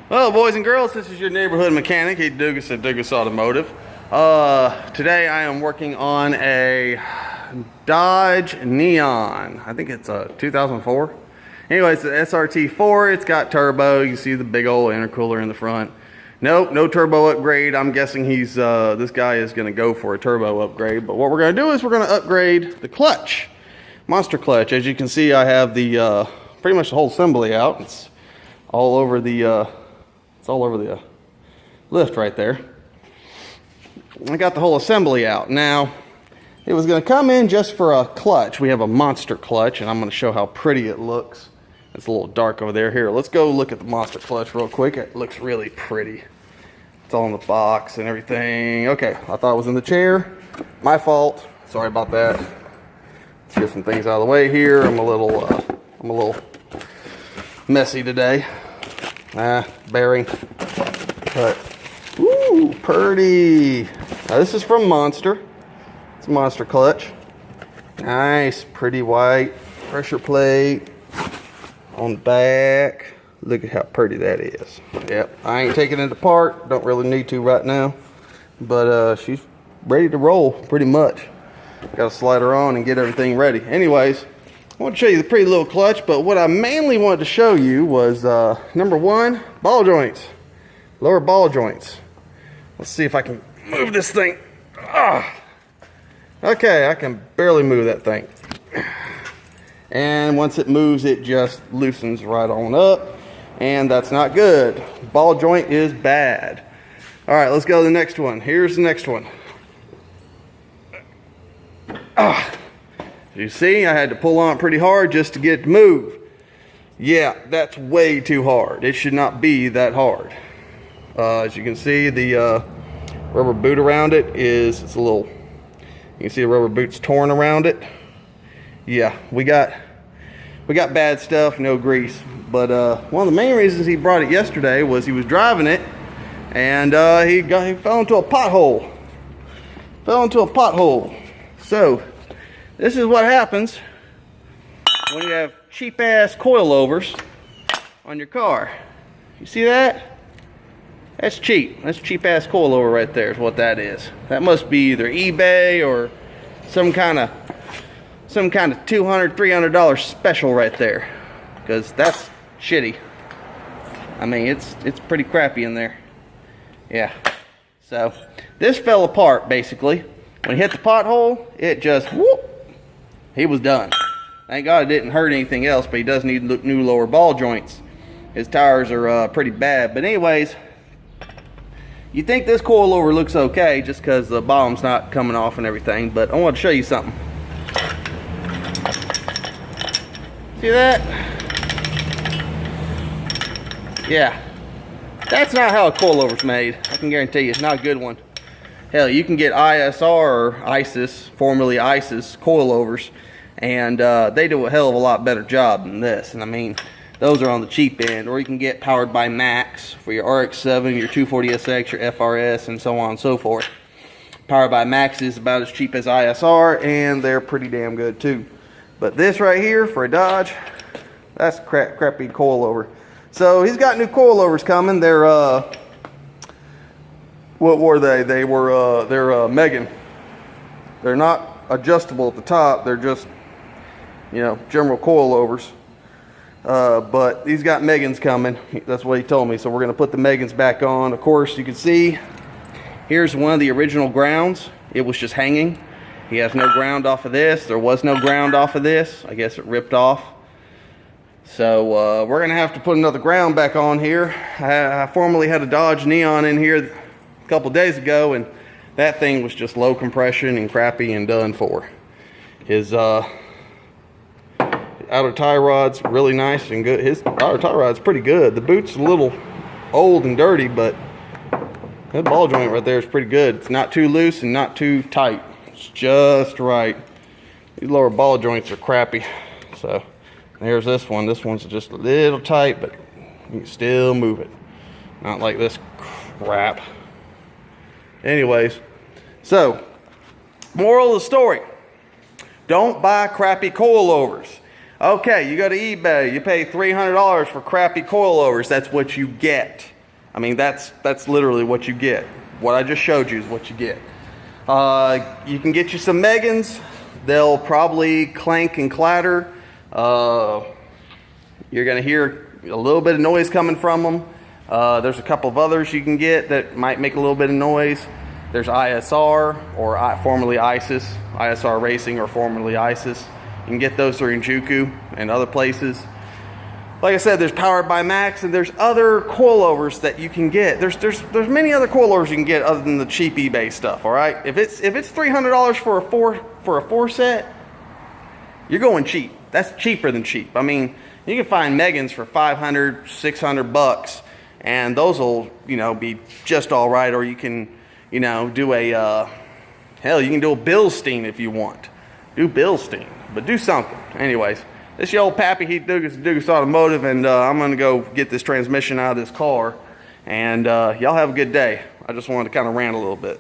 Well, boys and girls, this is your neighborhood mechanic, Dugas at Dugas Automotive. Today I am working on a Dodge Neon. I think it's a 2004. Anyway, it's an SRT4. It's got turbo. You can see the big old intercooler in the front. Nope, no turbo upgrade. I'm guessing this guy is going to go for a turbo upgrade. But what we're going to do is we're going to upgrade the clutch, monster clutch. As you can see, I have the pretty much the whole assembly out. It's all over the lift right there. I got the whole assembly out. Now, it was going to come in just for a clutch. We have a monster clutch, and I'm going to show how pretty it looks. It's a little dark over there. Here, let's go look at the monster clutch real quick. It looks really pretty. It's all in the box and everything. Okay, I thought it was in the chair. My fault. Sorry about that. Let's get some things out of the way here. I'm a little messy today. Bearing. But, ooh, pretty. Now, this is from Monster. It's a Monster clutch. Nice, pretty white pressure plate on the back. Look at how pretty that is. Yep, I ain't taking it apart. Don't really need to right now. But she's ready to roll, pretty much. Got to slide her on and get everything ready. Anyways, I want to show you the pretty little clutch, but what I mainly wanted to show you was, number one, ball joints. Lower ball joints. Let's see if I can move this thing. Okay, I can barely move that thing. And once it moves, it just loosens right on up. And that's not good. Ball joint is bad. All right, let's go to the next one. Here's the next one. You see, I had to pull on it pretty hard just to get it to move. Yeah, that's way too hard. It should not be that hard. As you can see, the rubber boot around it it's a little, you can see the rubber boot's torn around it. Yeah, we got bad stuff, no grease. But one of the main reasons he brought it yesterday was he was driving it and he fell into a pothole. So this is what happens when you have cheap ass coilovers on your car. You see that? That's cheap. That's cheap ass coilover right there is what that is. That must be either eBay or some kind of $200, $300 special right there. Because that's shitty. I mean, it's pretty crappy in there. Yeah. So this fell apart basically. When he hit the pothole, it just whoop. He was done. Thank God it didn't hurt anything else, but he does need new lower ball joints. His tires are pretty bad. But anyways, you think this coilover looks okay just because the bottom's not coming off and everything, but I want to show you something. See that? Yeah. That's not how a coilover's made. I can guarantee you it's not a good one. Hell, you can get ISR or ISIS, formerly ISIS, coilovers, and they do a hell of a lot better job than this. And I mean, those are on the cheap end. Or you can get Powered by Max for your RX-7, your 240SX, your FRS, and so on and so forth. Powered by Max is about as cheap as ISR, and they're pretty damn good too. But this right here for a Dodge, that's crappy coilover. So he's got new coilovers coming. They're what were they? They're Megan. They're not adjustable at the top. They're just, you know, general coilovers. But he's got Megans coming. That's what he told me. So we're going to put the Megans back on. Of course, you can see here's one of the original grounds. It was just hanging. He has no ground off of this. There was no ground off of this. I guess it ripped off. So we're going to have to put another ground back on here. I formerly had a Dodge Neon in here a couple days ago, and that thing was just low compression and crappy and done for. His outer tie rod's really nice and good. His outer tie rod's pretty good. The boot's a little old and dirty, but that ball joint right there is pretty good. It's not too loose and not too tight. It's just right. These lower ball joints are crappy. So there's this one. This one's just a little tight, but you can still move it. Not like this crap. Anyways, so moral of the story. Don't buy crappy coilovers. Okay, you go to eBay, you pay $300 for crappy coilovers. That's what you get. I mean, that's literally what you get. What I just showed you is what you get. You can get you some Megans. They'll probably clank and clatter. You're going to hear a little bit of noise coming from them. There's a couple of others you can get that might make a little bit of noise. There's ISR, or formerly ISIS, ISR Racing, or formerly ISIS. You can get those through Juku and other places. Like I said, there's Powered by Max, and there's other coilovers that you can get. There's many other coilovers you can get other than the cheap eBay stuff. All right, if it's $300 for a four set, you're going cheap. That's cheaper than cheap. I mean, you can find Megans for $500, $600, and those will be just all right. Or you can do a hell, you can do a Bilstein if you want. Do Bilstein, but do something. Anyways. This is your old Pappy Heat Dugas Automotive, and I'm going to go get this transmission out of this car. And y'all have a good day. I just wanted to kind of rant a little bit.